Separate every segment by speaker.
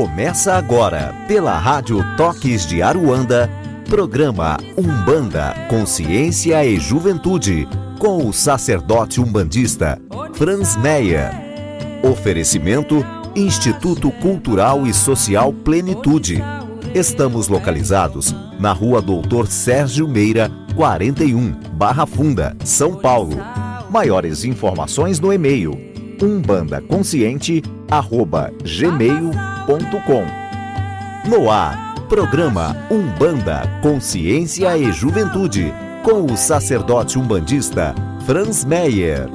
Speaker 1: Começa agora, pela Rádio Toques de Aruanda, programa Umbanda, Consciência e Juventude, com o sacerdote umbandista Franz Meyer. Oferecimento Instituto Cultural e Social Plenitude. Estamos localizados na Rua Doutor Sérgio Meira, 41, Barra Funda, São Paulo. Maiores informações no e-mail umbandaconsciente@gmail.com. No ar, programa Umbanda, Consciência e Juventude, com o sacerdote umbandista Franz Meyer.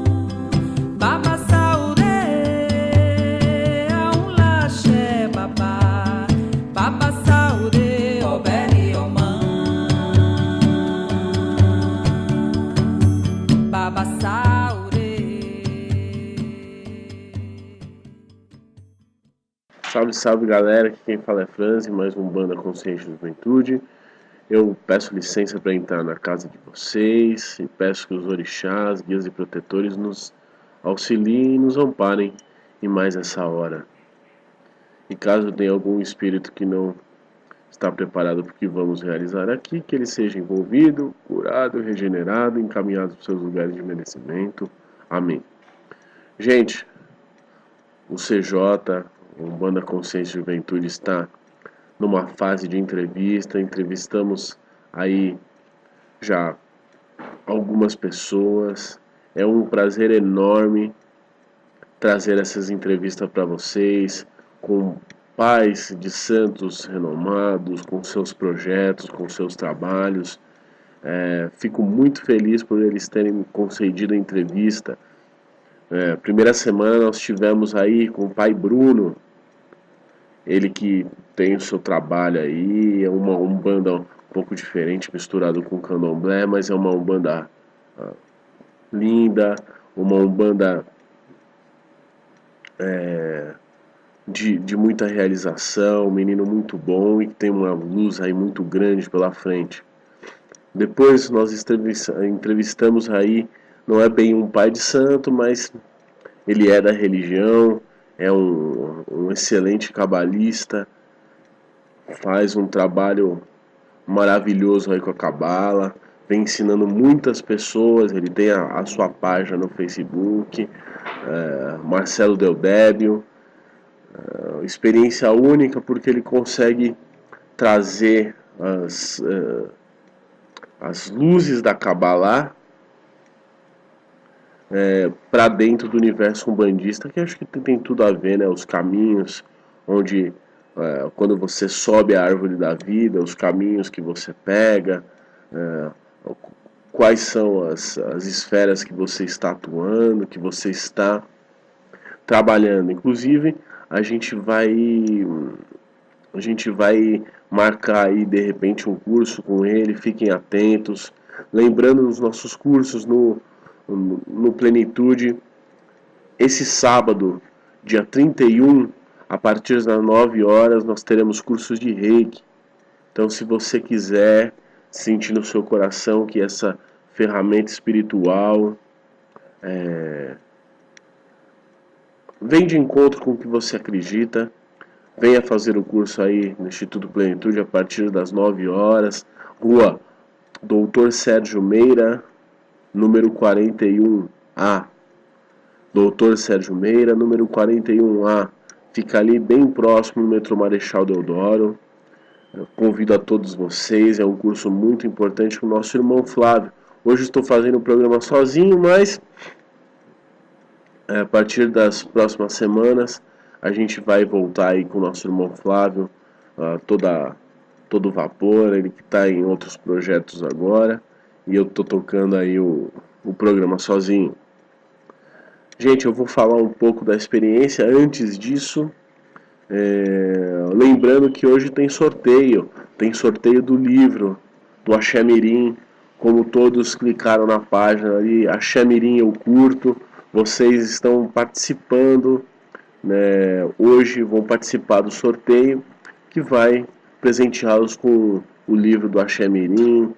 Speaker 2: Salve, salve galera, aqui quem fala é Franz, mais um Umbanda Consciência e Juventude. Eu peço licença para entrar na casa de vocês e peço que os orixás, guias e protetores nos auxiliem e nos amparem em mais essa hora. E caso tenha algum espírito que não está preparado para o que vamos realizar aqui, que ele seja envolvido, curado, regenerado, encaminhado para seus lugares de merecimento. Amém. Gente, o CJ... O Umbanda Consciência e Juventude está numa fase de entrevista. Entrevistamos aí já algumas pessoas. É um prazer enorme trazer essas entrevistas para vocês, com pais de santos renomados, com seus projetos, com seus trabalhos. Fico muito feliz por eles terem me concedido a entrevista. Primeira semana nós tivemos aí com o pai Bruno, ele que tem o seu trabalho aí, é uma umbanda um pouco diferente, misturado com candomblé, mas é uma umbanda linda, uma umbanda de muita realização, um menino muito bom e que tem uma luz aí muito grande pela frente. Depois nós entrevistamos aí, não é bem um pai de santo, mas ele é da religião, é um excelente cabalista, faz um trabalho maravilhoso aí com a cabala, vem ensinando muitas pessoas. Ele tem a sua página no Facebook, Marcelo Deodébio, experiência única porque ele consegue trazer as luzes da cabala para dentro do universo umbandista, que acho que tem tudo a ver, né? Os caminhos onde, quando você sobe a árvore da vida, os caminhos que você pega, quais são as esferas que você está atuando, que você está trabalhando. Inclusive, a gente vai marcar aí de repente um curso com ele. Fiquem atentos, lembrando os nossos cursos no Plenitude. Esse sábado, dia 31, a partir das 9 horas, nós teremos cursos de Reiki. Então, se você quiser sentir no seu coração que essa ferramenta espiritual vem de encontro com o que você acredita, venha fazer o curso aí no Instituto Plenitude a partir das 9 horas, Rua Doutor Sérgio Meira, número 41A. Doutor Sérgio Meira, número 41A. Fica ali bem próximo do metrô Marechal Deodoro. Eu convido a todos vocês, é um curso muito importante com o nosso irmão Flávio. Hoje estou fazendo o programa sozinho, mas a partir das próximas semanas a gente vai voltar aí com o nosso irmão Flávio, todo vapor. Ele que está em outros projetos agora, e eu estou tocando aí o programa sozinho. Gente, eu vou falar um pouco da experiência. Antes disso, lembrando que hoje tem sorteio do livro do Axé Mirim. Como todos clicaram na página ali, Axé Mirim eu curto, vocês estão participando, né? Hoje vão participar do sorteio, que vai presenteá-los com o livro do Axé Mirim,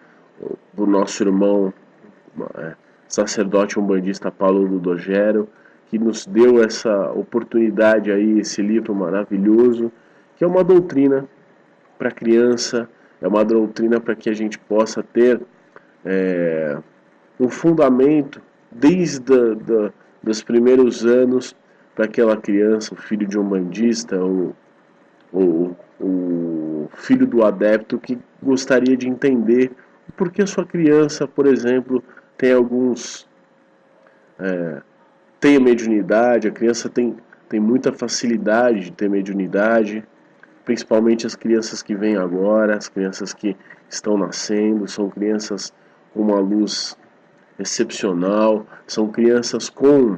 Speaker 2: do nosso irmão sacerdote umbandista Paulo Ludogero, que nos deu essa oportunidade aí, esse livro maravilhoso, que que é uma doutrina para criança, é uma doutrina para que a gente possa ter um fundamento desde dos primeiros anos para aquela criança, o filho de um bandista, o filho do adepto que gostaria de entender por que a sua criança, por exemplo, tem tem a mediunidade, a criança tem muita facilidade de ter mediunidade, principalmente as crianças que vêm agora, as crianças que estão nascendo, são crianças com uma luz excepcional, são crianças com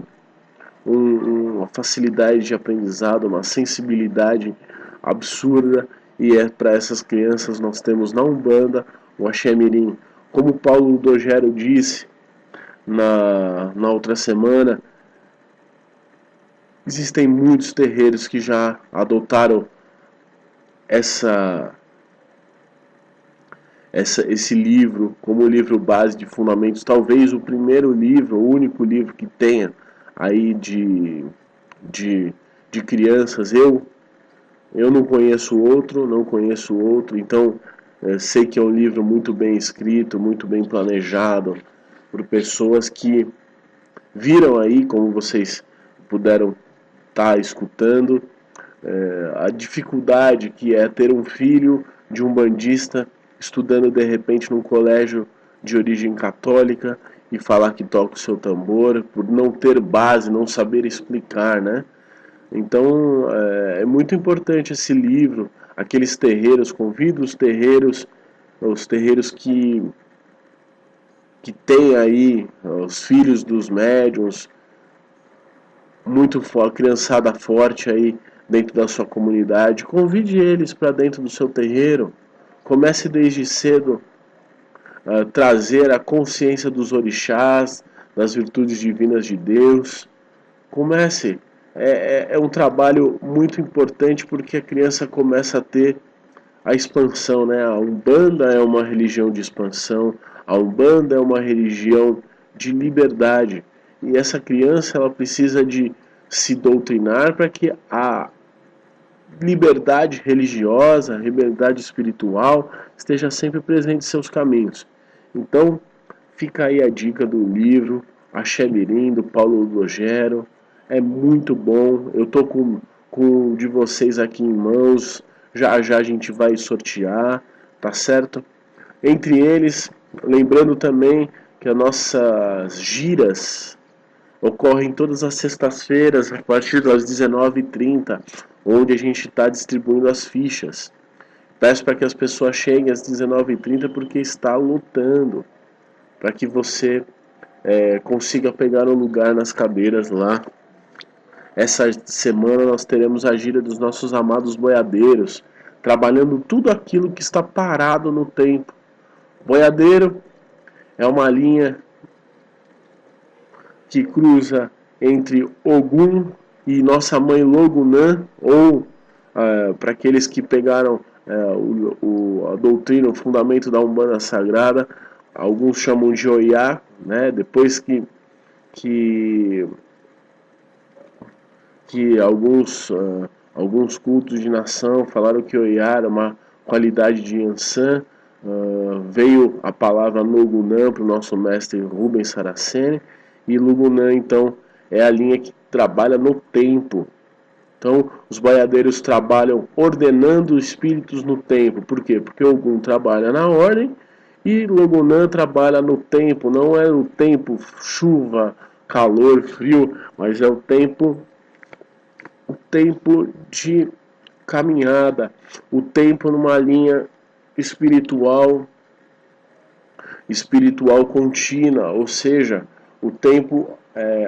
Speaker 2: uma facilidade de aprendizado, uma sensibilidade absurda, e para essas crianças nós temos na Umbanda o Axé Mirim. Como o Paulo Dogero disse na outra semana, existem muitos terreiros que já adotaram esse livro como livro base de fundamentos, talvez o primeiro livro, o único livro que tenha aí de crianças. Eu não conheço outro, então sei que é um livro muito bem escrito, muito bem planejado, por pessoas que viram aí, como vocês puderam estar escutando, a dificuldade que é ter um filho de um bandista estudando de repente num colégio de origem católica e falar que toca o seu tambor, por não ter base, não saber explicar, né? Então é muito importante esse livro, aqueles terreiros, convido os terreiros que tem aí os filhos dos médiuns, muito criançada forte aí dentro da sua comunidade, convide eles para dentro do seu terreiro, comece desde cedo a trazer a consciência dos orixás, das virtudes divinas de Deus. Comece, é um trabalho muito importante, porque a criança começa a ter a expansão, né? A Umbanda é uma religião de expansão, a Umbanda é uma religião de liberdade, e essa criança ela precisa de se doutrinar para que a liberdade religiosa, a liberdade espiritual esteja sempre presente em seus caminhos. Então, fica aí a dica do livro Axé Mirim, do Paulo Dogero. É muito bom. Eu tô com o de vocês aqui em mãos. Já a gente vai sortear, tá certo? Entre eles, lembrando também que as nossas giras ocorrem todas as sextas-feiras, a partir das 19h30, onde a gente está distribuindo as fichas. Peço para que as pessoas cheguem às 19h30, porque está lotando, para que você consiga pegar um lugar nas cadeiras lá. Essa semana nós teremos a gira dos nossos amados boiadeiros, trabalhando tudo aquilo que está parado no tempo. Boiadeiro é uma linha que cruza entre Ogum e nossa mãe Logunã, ou para aqueles que pegaram a doutrina, o fundamento da Umbanda Sagrada, alguns chamam de Oiá, né? Depois que alguns cultos de nação falaram que Oiá era uma qualidade de Yansan, veio a palavra Logunã para o nosso mestre Rubens Saraceni, e Logunã então é a linha que trabalha no tempo. Então os boiadeiros trabalham ordenando espíritos no tempo. Por quê? Porque Ogum trabalha na ordem e Logunã trabalha no tempo. Não é o tempo chuva, calor, frio, mas é o tempo de caminhada, o tempo numa linha espiritual contínua, ou seja, o tempo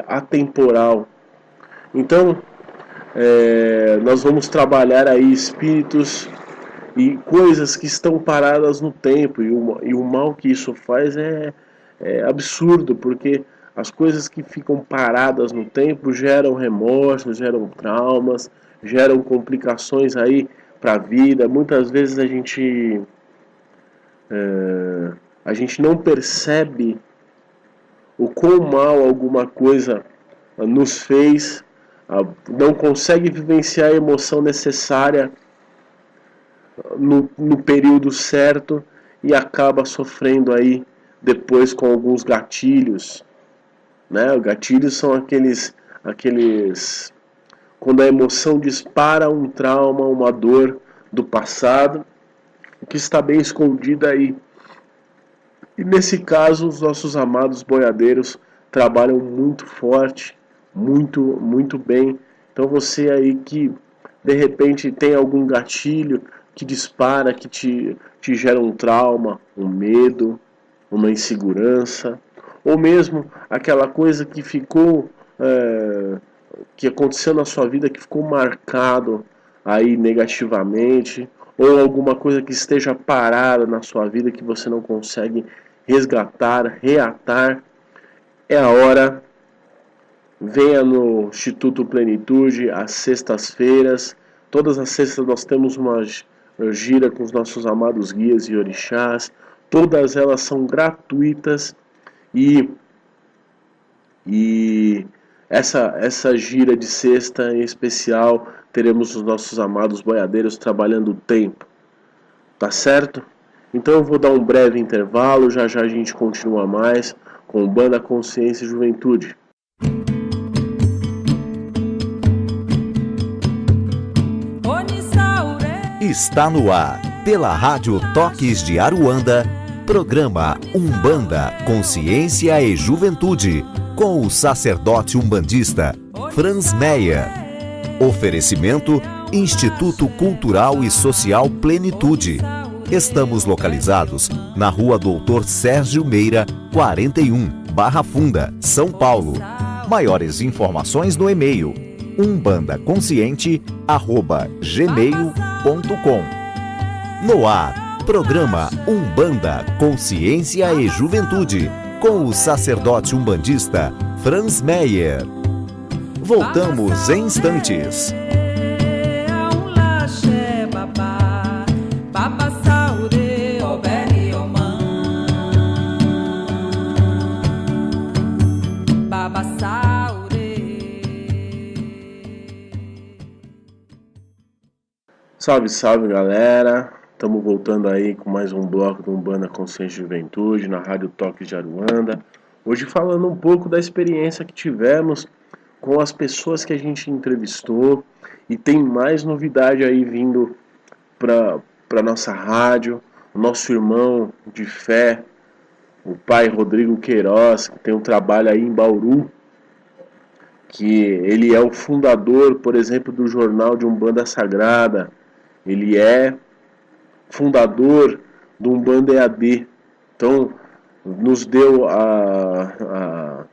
Speaker 2: atemporal. Então nós vamos trabalhar aí espíritos e coisas que estão paradas no tempo, e o mal que isso faz é absurdo, porque as coisas que ficam paradas no tempo geram remorso, geram traumas, geram complicações aí para a vida. Muitas vezes a gente não percebe o quão mal alguma coisa nos fez, não consegue vivenciar a emoção necessária no período certo e acaba sofrendo aí depois com alguns gatilhos, né? Os gatilhos são aqueles quando a emoção dispara um trauma, uma dor do passado que está bem escondida aí. E nesse caso, os nossos amados boiadeiros trabalham muito forte, muito bem. Então você aí que de repente tem algum gatilho que dispara, que te gera um trauma, um medo, uma insegurança, ou mesmo aquela coisa que ficou, que aconteceu na sua vida, que ficou marcado aí negativamente, ou alguma coisa que esteja parada na sua vida que você não consegue resgatar, reatar, é a hora. Venha no Instituto Plenitude às sextas-feiras. Todas as sextas nós temos uma gira com os nossos amados guias e orixás. Todas elas são gratuitas e essa gira de sexta em especial teremos os nossos amados boiadeiros trabalhando o tempo. Tá certo? Então eu vou dar um breve intervalo, já a gente continua mais com Umbanda, Consciência e Juventude.
Speaker 1: Está no ar, pela Rádio Toques de Aruanda, programa Umbanda, Consciência e Juventude, com o sacerdote umbandista Franz Meyer. Oferecimento Instituto Cultural e Social Plenitude. Estamos localizados na Rua Doutor Sérgio Meira, 41, Barra Funda, São Paulo. Maiores informações no e-mail umbandaconsciente@gmail.com. No ar, programa Umbanda, Consciência e Juventude, com o sacerdote umbandista Franz Meyer. Voltamos em instantes.
Speaker 2: Salve, salve galera, estamos voltando aí com mais um bloco do Umbanda, Consciência e Juventude na Rádio Toques de Aruanda. Hoje falando um pouco da experiência que tivemos com as pessoas que a gente entrevistou, e tem mais novidade aí vindo para nossa rádio. O nosso irmão de fé, o pai Rodrigo Queiroz, que tem um trabalho aí em Bauru, que ele é o fundador, por exemplo, do jornal de Umbanda Sagrada. Ele é fundador do Umbanda EAD. Então, nos deu a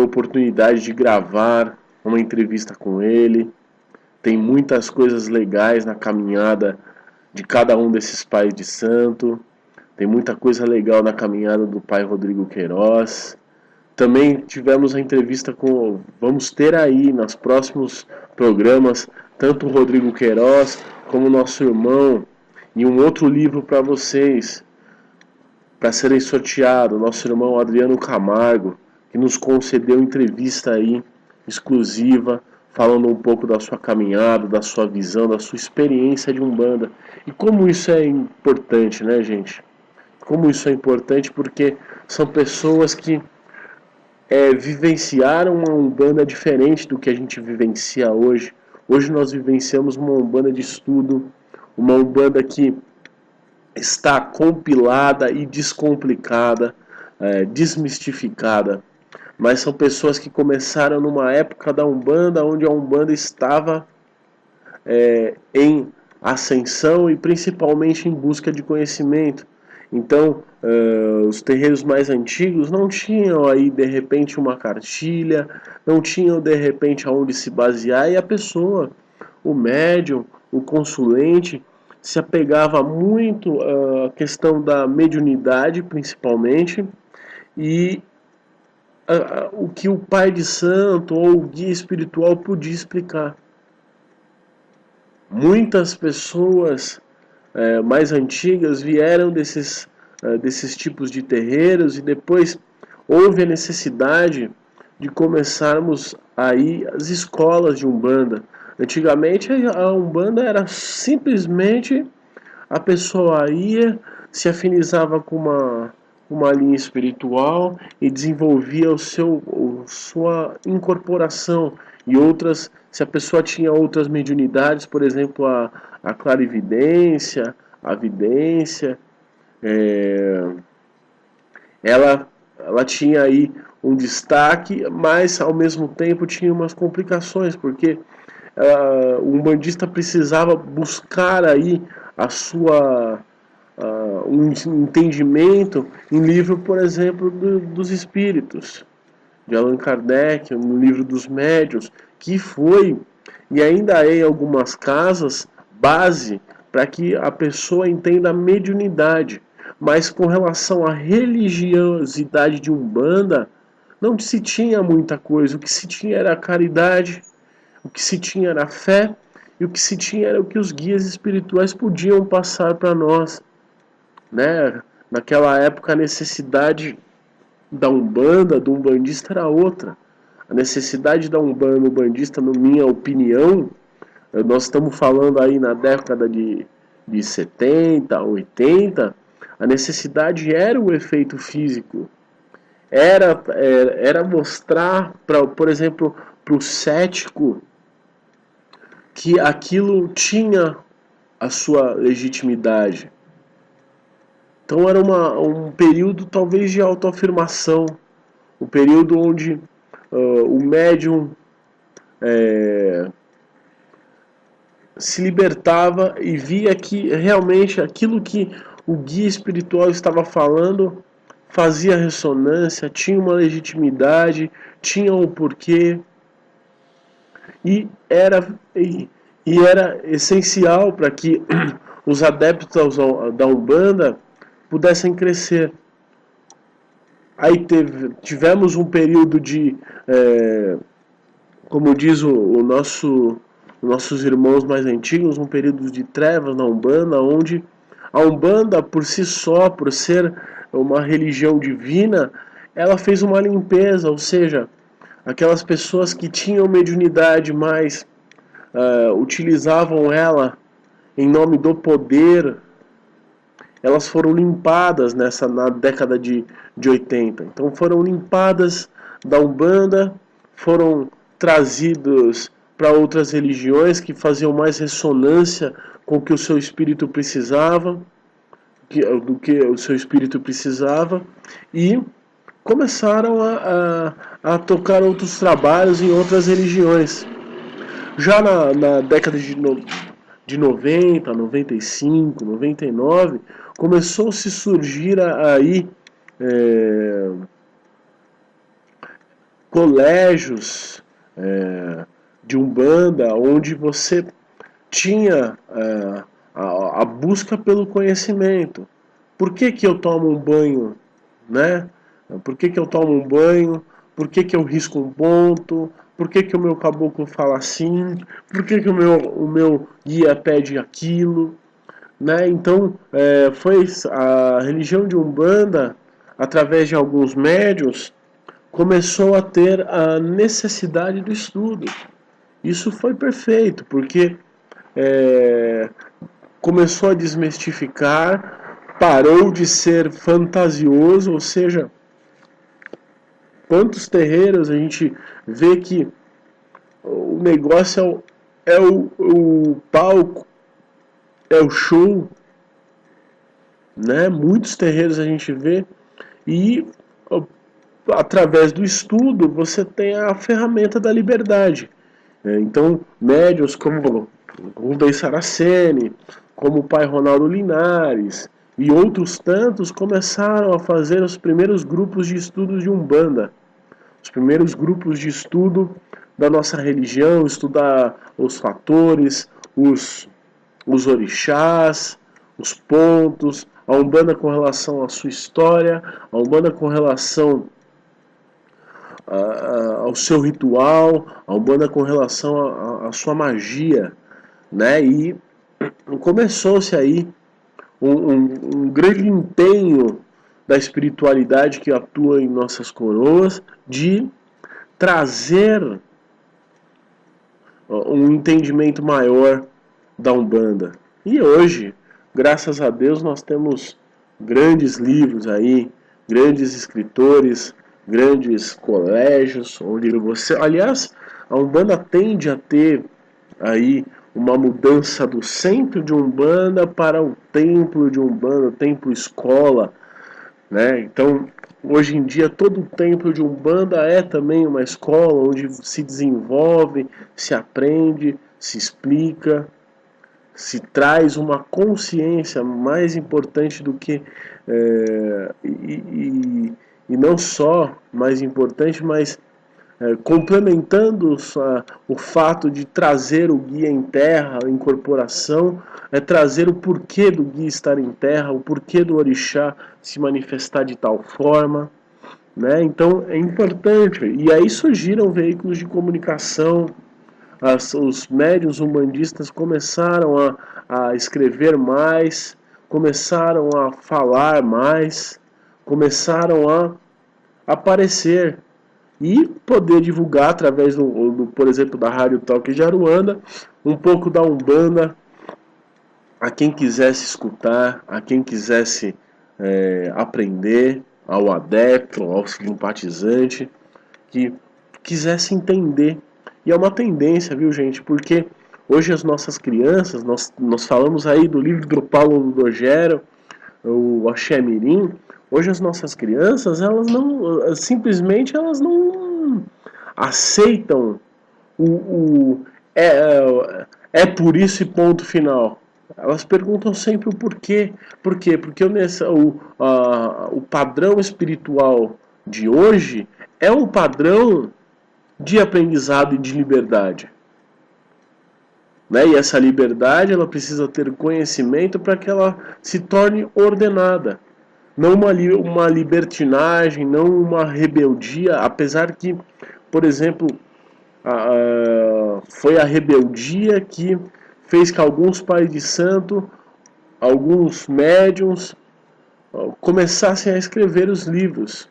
Speaker 2: oportunidade de gravar uma entrevista com ele. Tem muitas coisas legais na caminhada de cada um desses pais de santo. Tem muita coisa legal na caminhada do pai Rodrigo Queiroz. Também tivemos a entrevista vamos ter aí nos próximos programas, tanto o Rodrigo Queiroz como o nosso irmão, e um outro livro para vocês, para serem sorteados, nosso irmão Adriano Camargo, que nos concedeu entrevista aí, exclusiva, falando um pouco da sua caminhada, da sua visão, da sua experiência de Umbanda. E como isso é importante, né, gente? Como isso é importante, porque são pessoas que vivenciaram uma Umbanda diferente do que a gente vivencia hoje. Hoje nós vivenciamos uma Umbanda de estudo, uma Umbanda que está compilada e descomplicada, desmistificada. Mas são pessoas que começaram numa época da Umbanda, onde a Umbanda estava em ascensão e principalmente em busca de conhecimento. Então, os terreiros mais antigos não tinham aí de repente uma cartilha, não tinham de repente aonde se basear, e a pessoa, o médium, o consulente, se apegava muito à questão da mediunidade principalmente, e o que o pai de santo ou o guia espiritual podia explicar. Muitas pessoas mais antigas vieram desses tipos de terreiros, e depois houve a necessidade de começarmos aí as escolas de Umbanda, Antigamente a Umbanda era simplesmente a pessoa ia, se afinizava com uma linha espiritual e desenvolvia sua incorporação. E outras, se a pessoa tinha outras mediunidades, por exemplo, a clarividência, a vidência, ela tinha aí um destaque, mas ao mesmo tempo tinha umas complicações, porque o umbandista precisava buscar aí a sua um entendimento em livro, por exemplo, dos espíritos, de Allan Kardec, no livro dos médiuns, que foi, e ainda é em algumas casas, base para que a pessoa entenda a mediunidade. Mas com relação à religiosidade de Umbanda, não se tinha muita coisa. O que se tinha era a caridade, o que se tinha era a fé, e o que se tinha era o que os guias espirituais podiam passar para nós, né? Naquela época a necessidade da Umbanda, do umbandista era outra. A necessidade da Umbanda, umbandista, na minha opinião, nós estamos falando aí na década de 70, 80, a necessidade era o efeito físico. Era mostrar, por exemplo, para o cético que aquilo tinha a sua legitimidade. Então era um período talvez de autoafirmação, um período onde o médium se libertava e via que realmente aquilo que o guia espiritual estava falando fazia ressonância, tinha uma legitimidade, tinha um porquê, e era essencial para que os adeptos da Umbanda pudessem crescer. Aí tivemos um período de, como diz nossos irmãos mais antigos, um período de trevas na Umbanda, onde a Umbanda, por si só, por ser uma religião divina, ela fez uma limpeza, ou seja, aquelas pessoas que tinham mediunidade, mas utilizavam ela em nome do poder, elas foram limpadas na década de 80. Então foram limpadas da Umbanda, foram trazidos para outras religiões que faziam mais ressonância com o que o seu espírito precisava, do que o seu espírito precisava, e começaram a tocar outros trabalhos em outras religiões. Já na década de 90, 95, 99, começou a se surgir aí colégios de Umbanda, onde você tinha a busca pelo conhecimento. Por que eu tomo um banho, né? Por que eu tomo um banho? Por que eu risco um ponto? Por que o meu caboclo fala assim? Por que o meu guia pede aquilo? Né? Então, foi a religião de Umbanda, através de alguns médiuns, começou a ter a necessidade do estudo. Isso foi perfeito, porque começou a desmistificar, parou de ser fantasioso, ou seja, quantos terreiros a gente vê que o negócio é o palco, é o show, né? Muitos terreiros a gente vê, e através do estudo você tem a ferramenta da liberdade. Então, médiuns como Rubens Saraceni, como o pai Ronaldo Linares e outros tantos começaram a fazer os primeiros grupos de estudos de Umbanda, os primeiros grupos de estudo da nossa religião, estudar os fatores, os orixás, os pontos, a Umbanda com relação à sua história, a Umbanda com relação ao seu ritual, a Umbanda com relação à sua magia, né? E começou-se aí um grande empenho da espiritualidade que atua em nossas coroas de trazer um entendimento maior da Umbanda. E hoje, graças a Deus, nós temos grandes livros aí, grandes escritores, grandes colégios, onde você... Aliás, a Umbanda tende a ter aí uma mudança do centro de Umbanda para o templo de Umbanda, o templo escola, né? Então, hoje em dia, todo o templo de Umbanda é também uma escola onde se desenvolve, se aprende, se explica, se traz uma consciência mais importante do que e não só mais importante, mas complementando o fato de trazer o guia em terra, a incorporação, é trazer o porquê do guia estar em terra, o porquê do orixá se manifestar de tal forma, né? Então é importante. E aí surgiram veículos de comunicação, os médiuns umbandistas começaram a escrever mais, começaram a falar mais, começaram a aparecer e poder divulgar através por exemplo, da Rádio Talk de Aruanda, um pouco da Umbanda a quem quisesse escutar, a quem quisesse aprender, ao adepto, ao simpatizante, que quisesse entender. E é uma tendência, viu, gente? Porque hoje as nossas crianças, nós falamos aí do livro do Paulo Dogero, o Axé Mirim. Hoje as nossas crianças, elas não, simplesmente elas não aceitam é por isso e ponto final. Elas perguntam sempre o porquê. Por quê? Porque o padrão espiritual de hoje é um padrão de aprendizado e de liberdade. Né? E essa liberdade ela precisa ter conhecimento para que ela se torne ordenada. Não uma libertinagem, não uma rebeldia, apesar que, por exemplo, foi a rebeldia que fez que alguns pais de santo, alguns médiuns, começassem a escrever os livros.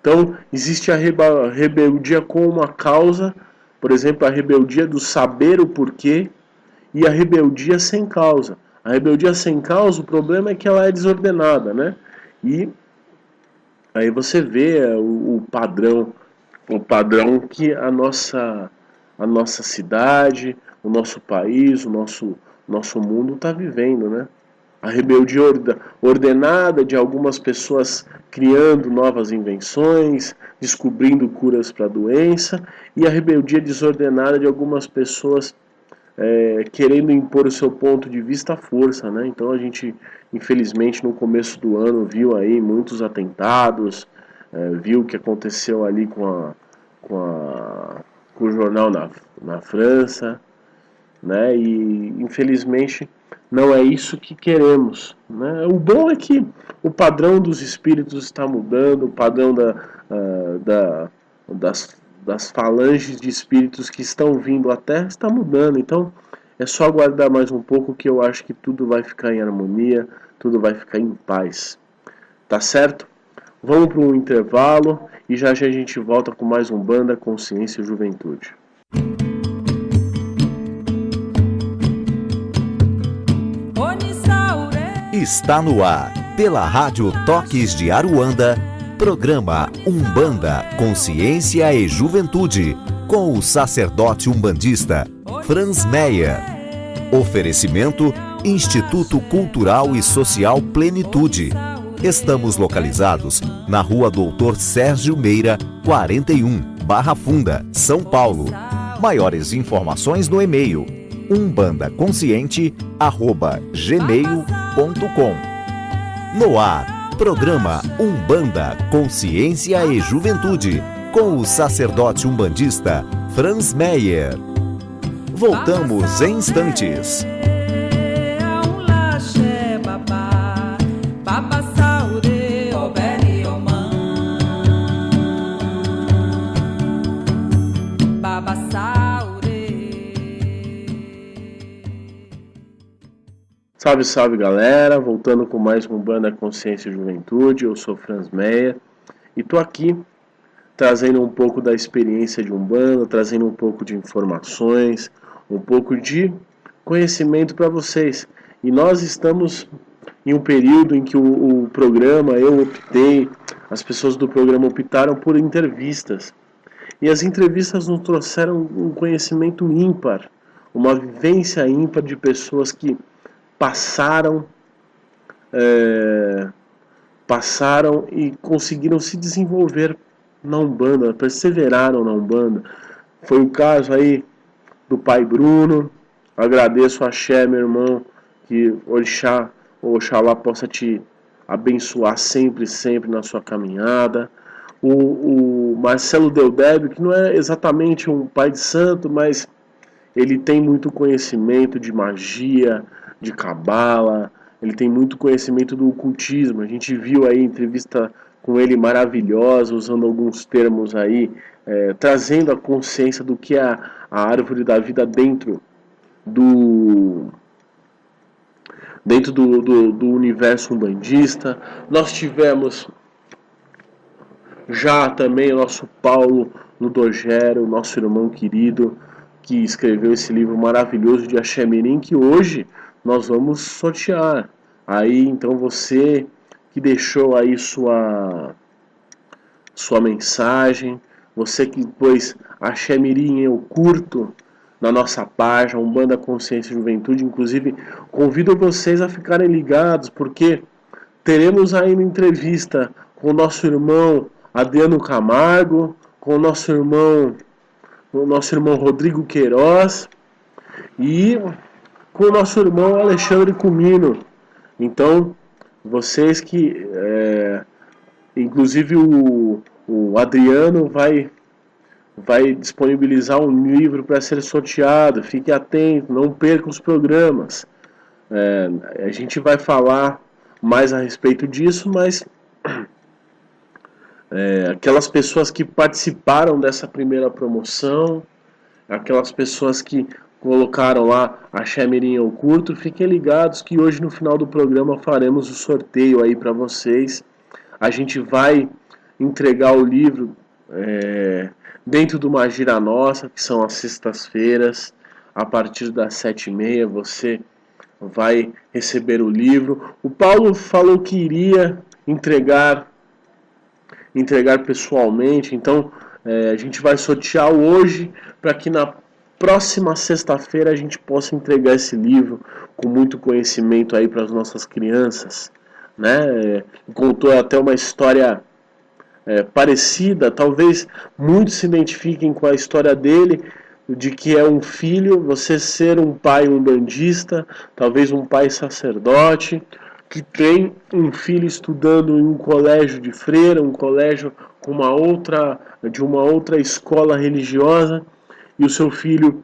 Speaker 2: Então, existe a rebeldia com uma causa, por exemplo, a rebeldia do saber o porquê, e a rebeldia sem causa. A rebeldia sem causa, o problema é que ela é desordenada, né? E aí você vê o padrão que a nossa cidade, o nosso país, o nosso mundo está vivendo, né? A rebeldia ordenada de algumas pessoas criando novas invenções, descobrindo curas para a doença, e a rebeldia desordenada de algumas pessoas querendo impor o seu ponto de vista à força, né? Então a gente, infelizmente, no começo do ano viu aí muitos atentados, viu o que aconteceu ali com o jornal na França, né? E infelizmente não é isso que queremos, né? O bom é que o padrão dos espíritos está mudando, o padrão das falanges de espíritos que estão vindo à Terra está mudando. Então é só aguardar mais um pouco que eu acho que tudo vai ficar em harmonia, tudo vai ficar em paz. Tá certo? Vamos para um intervalo e já a gente volta com mais um Umbanda, Consciência e Juventude.
Speaker 1: Está no ar, pela Rádio Toques de Aruanda, programa Umbanda, Consciência e Juventude, com o sacerdote umbandista Franz Meyer. Oferecimento Instituto Cultural e Social Plenitude. Estamos localizados na Rua Doutor Sérgio Meira, 41, Barra Funda, São Paulo. Maiores informações no e-mail umbandaconsciente@gmail.com. No ar, programa Umbanda, Consciência e Juventude, com o sacerdote umbandista Franz Meyer. Voltamos em instantes.
Speaker 2: Salve, salve galera, voltando com mais um Umbanda, Consciência e Juventude. Eu sou Franz Meyer e tô aqui trazendo um pouco da experiência de Umbanda, trazendo um pouco de informações, um pouco de conhecimento para vocês. E nós estamos em um período em que o programa, as pessoas do programa optaram por entrevistas. E as entrevistas nos trouxeram um conhecimento ímpar, uma vivência ímpar de pessoas que passaram e conseguiram se desenvolver na Umbanda, perseveraram na Umbanda. Foi o caso aí do pai Bruno. Agradeço a Axé, meu irmão, que Oxalá possa te abençoar sempre, sempre na sua caminhada. O Marcelo Deldébio, que não é exatamente um pai de santo, mas ele tem muito conhecimento de magia, de cabala, ele tem muito conhecimento do ocultismo. A gente viu aí entrevista com ele maravilhosa, usando alguns termos aí, trazendo a consciência do que é a árvore da vida dentro do universo umbandista. Nós tivemos já também o nosso Paulo Ludogero, nosso irmão querido, que escreveu esse livro maravilhoso de Axé Mirim, que hoje nós vamos sortear. Aí, então, você que deixou aí sua mensagem, você que pôs Axé Mirim eu curto na nossa página, Umbanda Consciência e Juventude. Inclusive, convido vocês a ficarem ligados, porque teremos aí uma entrevista com o nosso irmão Adriano Camargo, com o nosso irmão Rodrigo Queiroz e com o nosso irmão Alexandre Cumino. Então, vocês que... inclusive o Adriano vai disponibilizar um livro para ser sorteado. Fique atento, não perca os programas. A gente vai falar mais a respeito disso, mas aquelas pessoas que participaram dessa primeira promoção, aquelas pessoas que colocaram lá Axé Mirim eu curto, fiquem ligados que hoje no final do programa faremos o sorteio aí para vocês. A gente vai entregar o livro dentro de uma gira nossa, que são as sextas-feiras, a partir das 7h30 você vai receber o livro. O Paulo falou que iria entregar pessoalmente, então a gente vai sortear hoje para que na próxima sexta-feira a gente possa entregar esse livro com muito conhecimento aí para as nossas crianças, né? Contou até uma história parecida, talvez muitos se identifiquem com a história dele, de que é um filho, você ser um pai umbandista, talvez um pai sacerdote, que tem um filho estudando em um colégio de freira, um colégio de uma outra escola religiosa, e o seu filho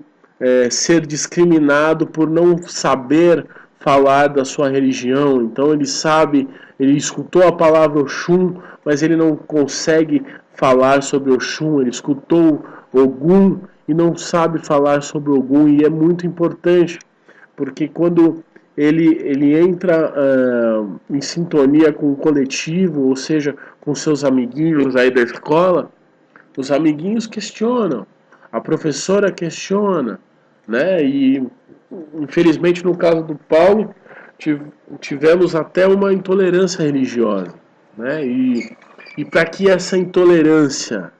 Speaker 2: ser discriminado por não saber falar da sua religião. Então ele escutou a palavra Oxum, mas ele não consegue falar sobre Oxum. Ele escutou Ogum e não sabe falar sobre Ogum, e é muito importante, porque quando ele entra em sintonia com o coletivo, ou seja, com seus amiguinhos aí da escola, os amiguinhos questionam, a professora questiona, né? E infelizmente no caso do Paulo tivemos até uma intolerância religiosa, né? E para que essa intolerância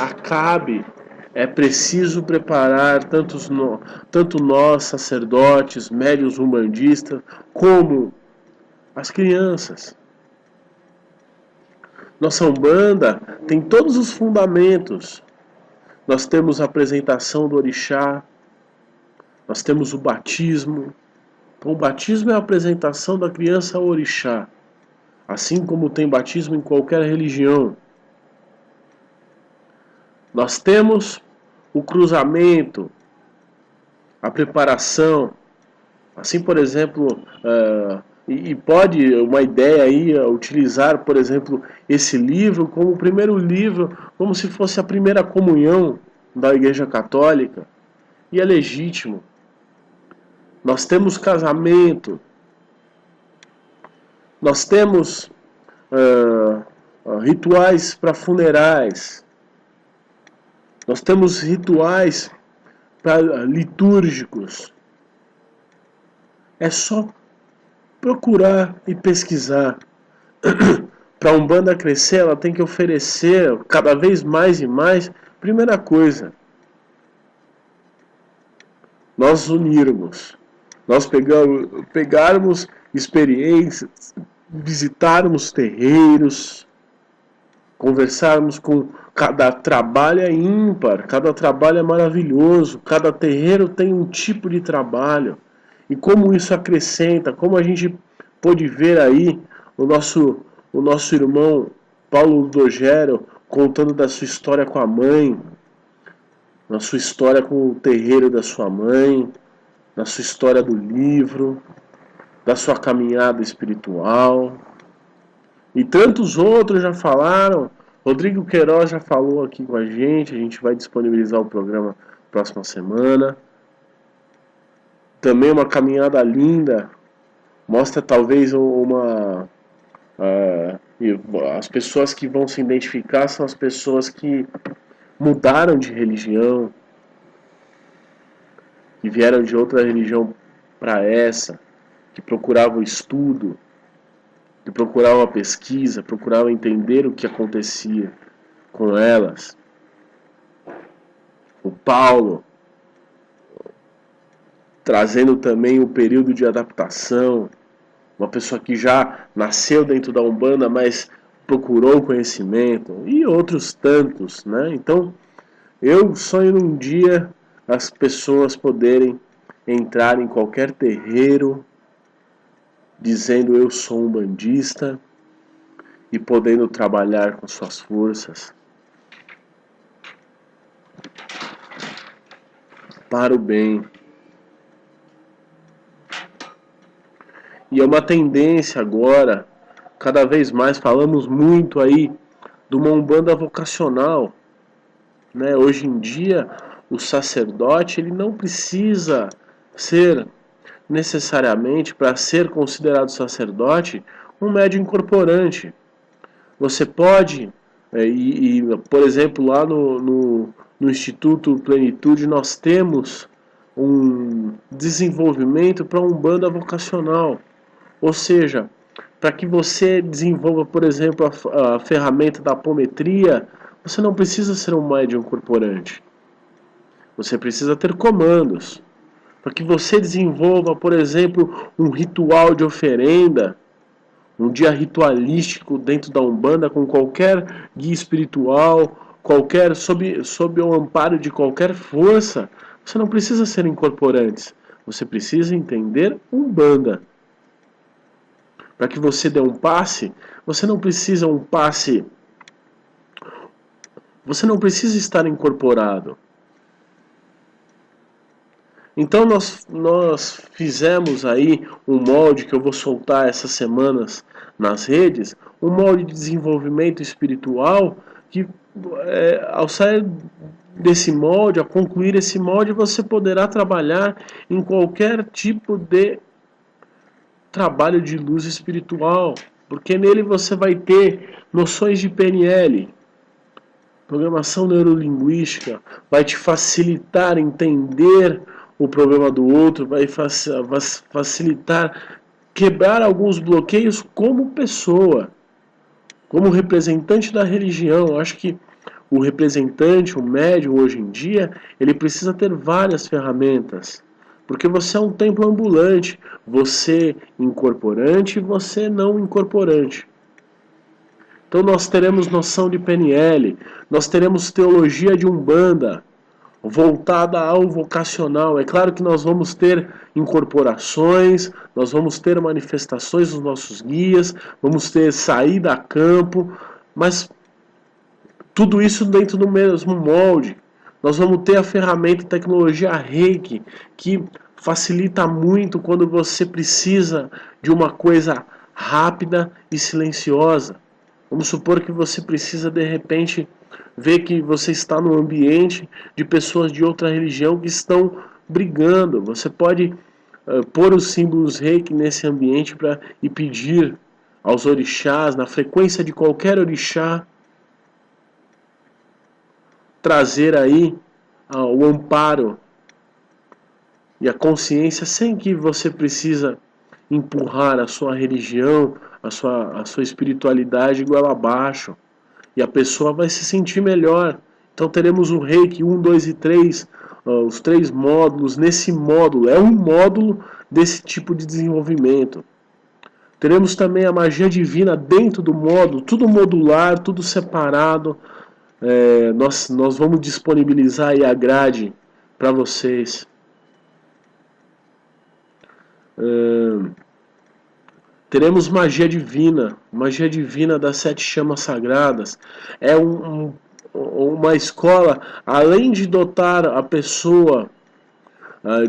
Speaker 2: acabe, é preciso preparar tanto nós, sacerdotes, médiuns umbandistas, como as crianças. Nossa Umbanda tem todos os fundamentos. Nós temos a apresentação do orixá, nós temos o batismo. Então, o batismo é a apresentação da criança ao orixá, assim como tem batismo em qualquer religião. Nós temos o cruzamento, a preparação. Assim, por exemplo, e pode uma ideia aí utilizar, por exemplo, esse livro como o primeiro livro, como se fosse a primeira comunhão da Igreja Católica, e é legítimo. Nós temos casamento, nós temos rituais para funerais, nós temos rituais litúrgicos. É só procurar e pesquisar. Para a Umbanda crescer, ela tem que oferecer cada vez mais e mais. Primeira coisa, nós unirmos, nós pegarmos experiências, visitarmos terreiros, conversarmos com cada trabalho é ímpar, cada trabalho é maravilhoso, cada terreiro tem um tipo de trabalho. E como isso acrescenta, como a gente pôde ver aí o nosso irmão Paulo Dogero contando da sua história com a mãe, na sua história com o terreiro da sua mãe, na sua história do livro, da sua caminhada espiritual. E tantos outros já falaram. Rodrigo Queiroz já falou aqui com a gente vai disponibilizar o programa próxima semana. Também uma caminhada linda, mostra talvez as pessoas que vão se identificar são as pessoas que mudaram de religião, que vieram de outra religião para essa, que procuravam o estudo, que procuravam a pesquisa, procuravam entender o que acontecia com elas. O Paulo, trazendo também o período de adaptação, uma pessoa que já nasceu dentro da Umbanda, mas procurou conhecimento, e outros tantos, né? Então, eu sonho num dia as pessoas poderem entrar em qualquer terreiro dizendo eu sou umbandista e podendo trabalhar com suas forças para o bem. E é uma tendência agora, cada vez mais, falamos muito aí de uma Umbanda vocacional, né? Hoje em dia, o sacerdote ele não precisa ser necessariamente, para ser considerado sacerdote, um médium incorporante. Você pode, por exemplo, lá no Instituto Plenitude, nós temos um desenvolvimento para Umbanda vocacional. Ou seja, para que você desenvolva, por exemplo, a ferramenta da apometria, você não precisa ser um médium incorporante. Você precisa ter comandos. Para que você desenvolva, por exemplo, um ritual de oferenda, um dia ritualístico dentro da Umbanda, com qualquer guia espiritual, sob o amparo de qualquer força, você não precisa ser incorporante. Você precisa entender Umbanda. Para que você dê um passe, você não precisa você não precisa estar incorporado. Então nós fizemos aí um molde que eu vou soltar essas semanas nas redes, um molde de desenvolvimento espiritual que ao sair desse molde, ao concluir esse molde, você poderá trabalhar em qualquer tipo de trabalho de luz espiritual, porque nele você vai ter noções de PNL, programação neurolinguística, vai te facilitar entender o problema do outro, vai facilitar quebrar alguns bloqueios como pessoa, como representante da religião. Eu acho que o representante, o médium hoje em dia, ele precisa ter várias ferramentas, porque você é um templo ambulante, você incorporante e você não incorporante. Então nós teremos noção de PNL, nós teremos teologia de Umbanda, voltada ao vocacional. É claro que nós vamos ter incorporações, nós vamos ter manifestações dos nossos guias, vamos ter saída a campo, mas tudo isso dentro do mesmo molde. Nós vamos ter a ferramenta tecnologia Reiki, que facilita muito quando você precisa de uma coisa rápida e silenciosa. Vamos supor que você precisa de repente ver que você está num ambiente de pessoas de outra religião que estão brigando. Você pode pôr os símbolos Reiki nesse ambiente e pedir aos orixás, na frequência de qualquer orixá, trazer aí o amparo e a consciência sem que você precisa empurrar a sua religião, a sua espiritualidade goela abaixo. E a pessoa vai se sentir melhor. Então teremos o Reiki 1, 2 e 3, os 3 módulos. Nesse módulo, é um módulo desse tipo de desenvolvimento. Teremos também a magia divina dentro do módulo, tudo modular, tudo separado. Nós vamos disponibilizar aí a grade para vocês. Teremos magia divina das 7 chamas sagradas. É uma escola, além de dotar a pessoa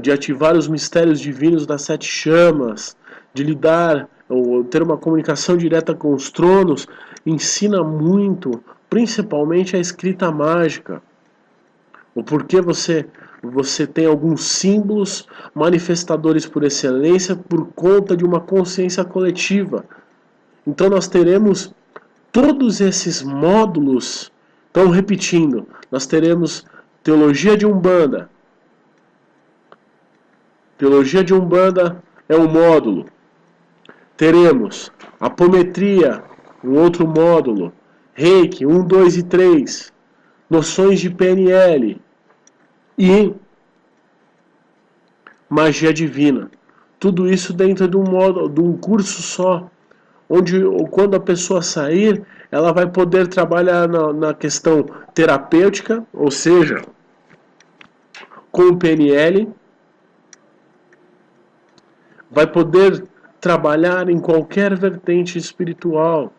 Speaker 2: de ativar os mistérios divinos das 7 chamas, de lidar ou ter uma comunicação direta com os tronos, ensina muito, principalmente a escrita mágica. O porquê você tem alguns símbolos manifestadores por excelência por conta de uma consciência coletiva. Então nós teremos todos esses módulos. Então, repetindo, nós teremos teologia de Umbanda. Teologia de Umbanda é um módulo. Teremos apometria, um outro módulo. Reiki, 1, 2 e 3. Noções de PNL. E magia divina. Tudo isso dentro de um módulo, de um curso só. Onde, quando a pessoa sair, ela vai poder trabalhar na questão terapêutica, ou seja, com o PNL. Vai poder trabalhar em qualquer vertente espiritual.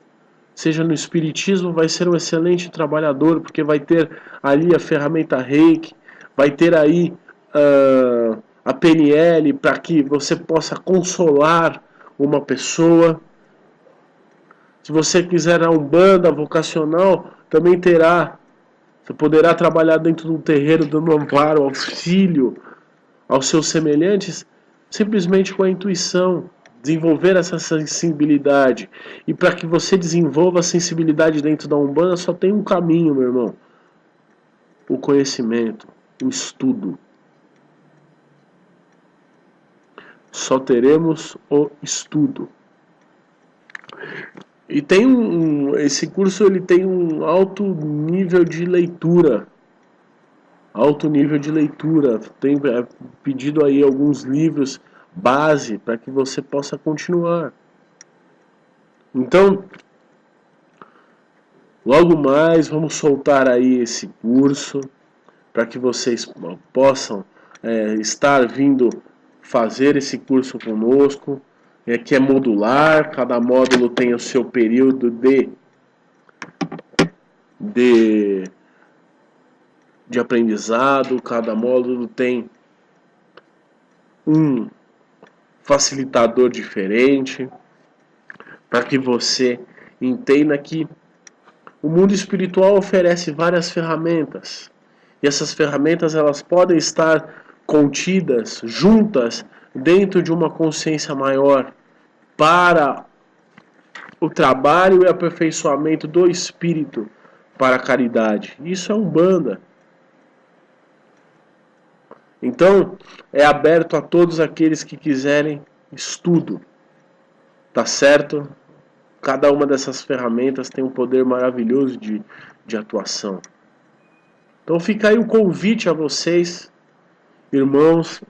Speaker 2: Seja no espiritismo, vai ser um excelente trabalhador, porque vai ter ali a ferramenta Reiki, vai ter aí a PNL para que você possa consolar uma pessoa. Se você quiser a Umbanda vocacional, também terá. Você poderá trabalhar dentro de um terreiro dando amparo, auxílio aos seus semelhantes, simplesmente com a intuição, desenvolver essa sensibilidade. E para que você desenvolva a sensibilidade dentro da Umbanda, só tem um caminho, meu irmão: o conhecimento, o estudo. Só teremos o estudo. E tem esse curso ele tem um alto nível de leitura. Alto nível de leitura. Tem pedido aí alguns livros base para que você possa continuar. Então, logo mais vamos soltar aí esse curso para que vocês possam estar vindo fazer esse curso conosco, que é modular. Cada módulo tem o seu período de aprendizado, cada módulo tem um facilitador diferente, para que você entenda que o mundo espiritual oferece várias ferramentas, e essas ferramentas elas podem estar contidas, juntas, dentro de uma consciência maior, para o trabalho e aperfeiçoamento do espírito para a caridade. Isso é Umbanda. Então, é aberto a todos aqueles que quiserem estudo. Tá certo? Cada uma dessas ferramentas tem um poder maravilhoso de atuação. Então fica aí o convite a vocês, irmãos.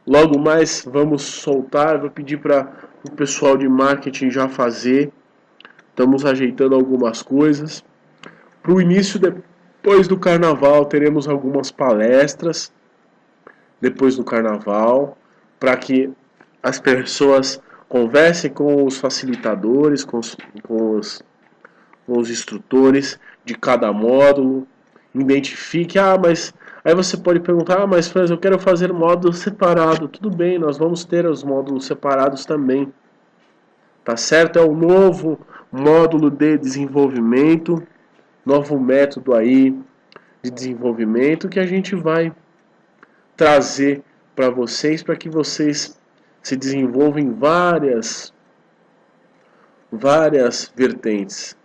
Speaker 2: Logo mais vamos soltar, vou pedir para o pessoal de marketing já fazer. Estamos ajeitando algumas coisas. Para o início, depois do carnaval, teremos algumas palestras. Depois do carnaval, para que as pessoas conversem com os facilitadores, com os instrutores de cada módulo. Identifique, mas... Aí você pode perguntar, mas Franz, eu quero fazer módulo separado. Tudo bem, nós vamos ter os módulos separados também. Tá certo? É um novo módulo de desenvolvimento, novo método aí de desenvolvimento que a gente vai trazer para vocês, para que vocês se desenvolvam em várias várias vertentes.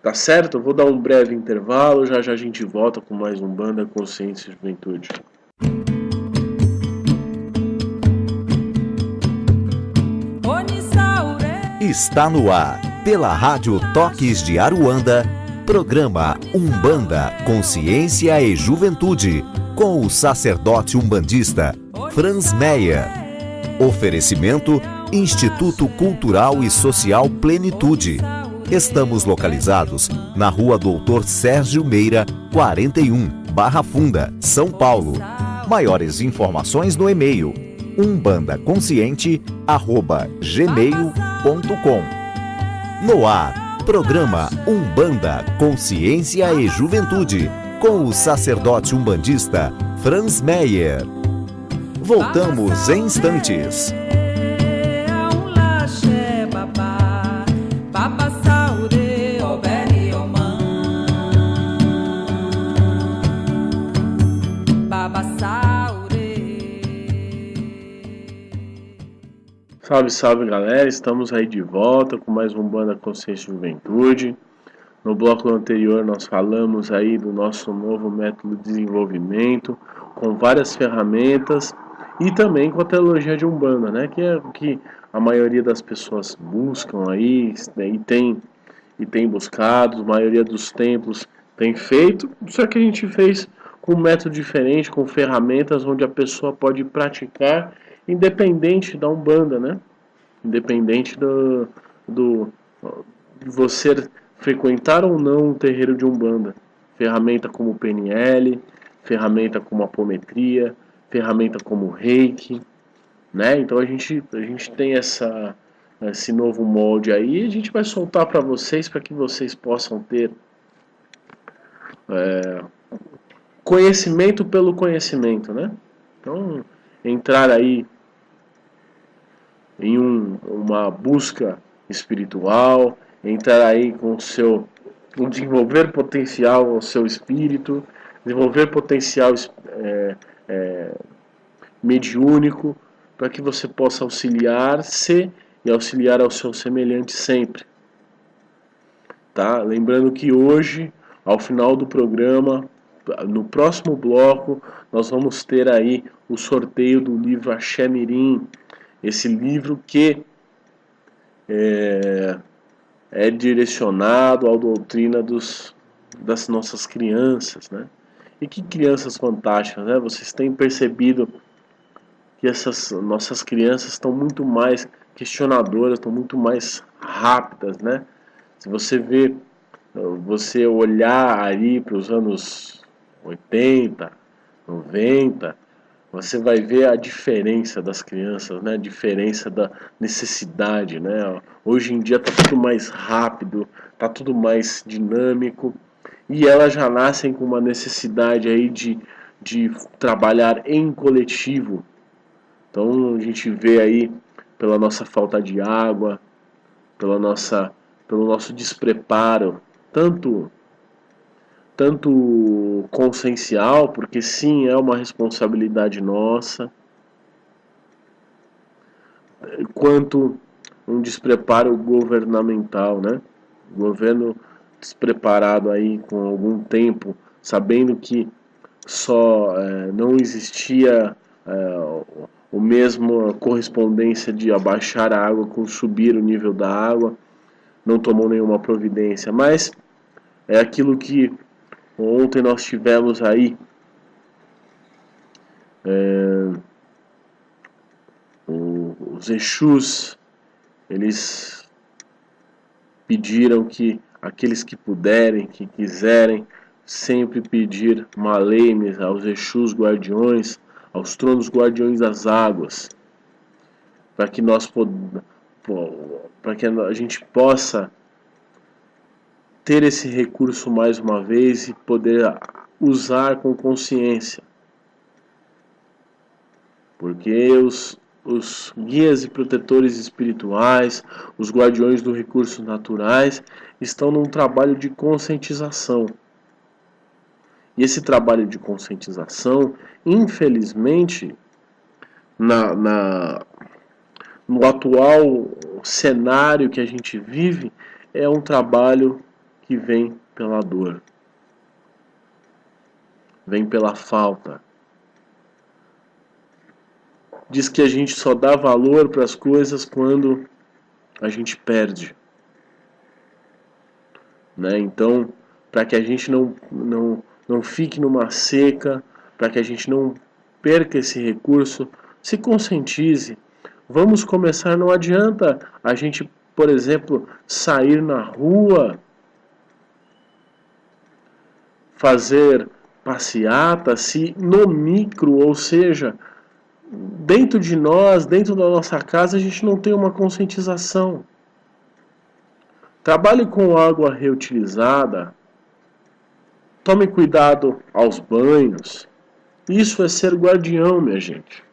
Speaker 2: Tá certo? Eu vou dar um breve intervalo, já já a gente volta com mais Umbanda, Consciência e Juventude.
Speaker 1: Está no ar, pela Rádio Toques de Aruanda, programa Umbanda, Consciência e Juventude, com o sacerdote umbandista Franz Meyer. Oferecimento Instituto Cultural e Social Plenitude. Estamos localizados na Rua Doutor Sérgio Meira, 41, Barra Funda, São Paulo. Maiores informações no e-mail umbandaconsciente@gmail.com. No ar, programa Umbanda, Consciência e Juventude, com o sacerdote umbandista Franz Meyer. Voltamos em instantes.
Speaker 2: Salve, salve galera, estamos aí de volta com mais um Umbanda, Consciência e Juventude. No bloco anterior nós falamos aí do nosso novo método de desenvolvimento, com várias ferramentas e também com a teologia de Umbanda, né? Que é o que a maioria das pessoas buscam aí e tem buscado, a maioria dos templos tem feito, só que a gente fez com um método diferente, com ferramentas onde a pessoa pode praticar independente da Umbanda, né? Independente de você frequentar ou não um terreiro de Umbanda. Ferramenta como PNL, ferramenta como apometria, ferramenta como Reiki, né? Então a gente tem esse novo molde aí, e a gente vai soltar para vocês, para que vocês possam ter conhecimento pelo conhecimento, né? Então, entrar aí em uma busca espiritual, entrar aí com desenvolver potencial ao seu espírito, desenvolver potencial mediúnico, para que você possa auxiliar-se e auxiliar ao seu semelhante sempre. Tá? Lembrando que hoje, ao final do programa, no próximo bloco, nós vamos ter aí o sorteio do livro Axé Mirim, esse livro que é direcionado à doutrina das nossas crianças, né? E que crianças fantásticas, né? Vocês têm percebido que essas nossas crianças estão muito mais questionadoras, estão muito mais rápidas, né? Se você olhar aí para os anos 80, 90, você vai ver a diferença das crianças, né? A diferença da necessidade, né? Hoje em dia está tudo mais rápido, está tudo mais dinâmico, e elas já nascem com uma necessidade aí de trabalhar em coletivo. Então a gente vê aí pela nossa falta de água, pelo nosso despreparo, tanto consciencial, porque sim, é uma responsabilidade nossa, quanto um despreparo governamental, né? O governo despreparado aí com algum tempo, sabendo que não existia o mesmo correspondência de abaixar a água com subir o nível da água, não tomou nenhuma providência, mas é aquilo que ontem nós tivemos aí os Exus, eles pediram que aqueles que puderem, que quiserem, sempre pedir malemes aos Exus guardiões, aos tronos guardiões das águas, para que a gente possa ter esse recurso mais uma vez e poder usar com consciência, porque os guias e protetores espirituais, os guardiões dos recursos naturais, estão num trabalho de conscientização. E esse trabalho de conscientização, infelizmente, no atual cenário que a gente vive, é um trabalho que vem pela dor, vem pela falta. Diz que a gente só dá valor para as coisas quando a gente perde, né? Então, para que a gente não fique numa seca, para que a gente não perca esse recurso, se conscientize. Vamos começar, não adianta a gente, por exemplo, sair na rua, fazer passeata, se no micro, ou seja, dentro de nós, dentro da nossa casa, a gente não tem uma conscientização. Trabalhe com água reutilizada, tome cuidado aos banhos. Isso é ser guardião, minha gente.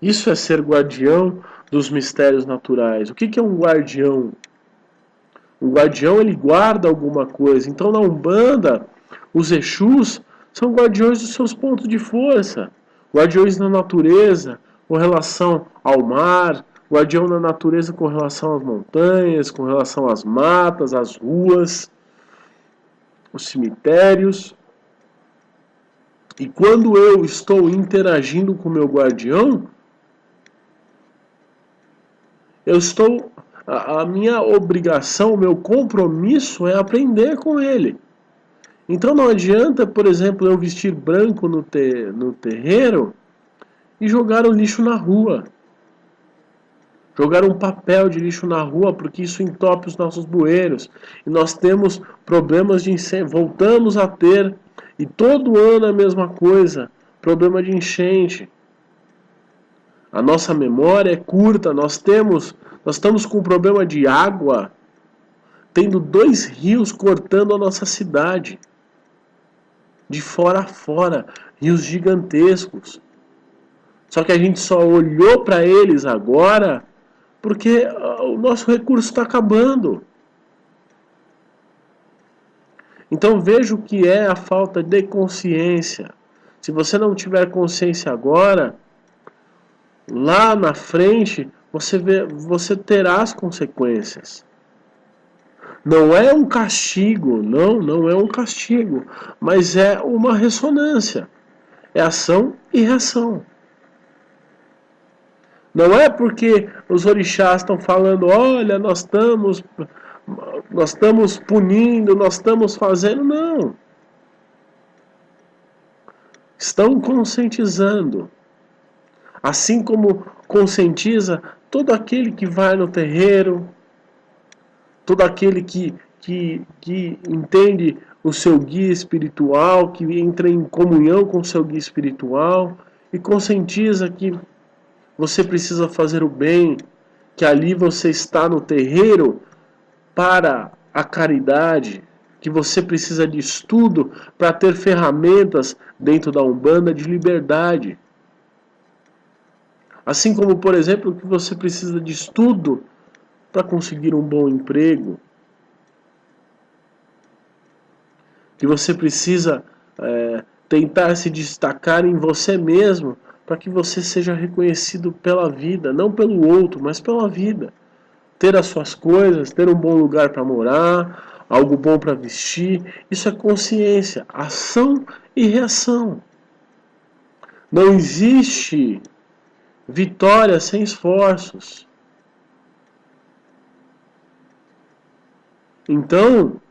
Speaker 2: Isso é ser guardião dos mistérios naturais. O que é um guardião? O guardião, ele guarda alguma coisa. Então, na Umbanda, os Exus são guardiões dos seus pontos de força. Guardiões da natureza, com relação ao mar. Guardião da natureza com relação às montanhas, com relação às matas, às ruas, os cemitérios. E quando eu estou interagindo com o meu guardião, a minha obrigação, o meu compromisso é aprender com ele. Então não adianta, por exemplo, eu vestir branco no terreiro e jogar o lixo na rua. Jogar um papel de lixo na rua, porque isso entope os nossos bueiros. E nós temos problemas de incêndio, voltamos a ter, e todo ano a mesma coisa, problema de enchente. A nossa memória é curta, nós estamos com um problema de água, tendo 2 rios cortando a nossa cidade. De fora a fora, rios gigantescos. Só que a gente só olhou para eles agora porque o nosso recurso está acabando. Então veja o que é a falta de consciência. Se você não tiver consciência agora, lá na frente você terá as consequências. Não é um castigo, não é um castigo, mas é uma ressonância. É ação e reação. Não é porque os orixás estão falando, olha, nós estamos punindo, nós estamos fazendo, não. Estão conscientizando. Assim como conscientiza todo aquele que vai no terreiro, todo aquele que entende o seu guia espiritual, que entra em comunhão com o seu guia espiritual e conscientiza que você precisa fazer o bem, que ali você está no terreiro para a caridade, que você precisa de estudo para ter ferramentas dentro da Umbanda de liberdade. Assim como, por exemplo, que você precisa de estudo para conseguir um bom emprego, que você precisa tentar se destacar em você mesmo, para que você seja reconhecido pela vida, não pelo outro, mas pela vida. Ter as suas coisas, ter um bom lugar para morar, algo bom para vestir, isso é consciência, ação e reação. Não existe vitória sem esforços. Então,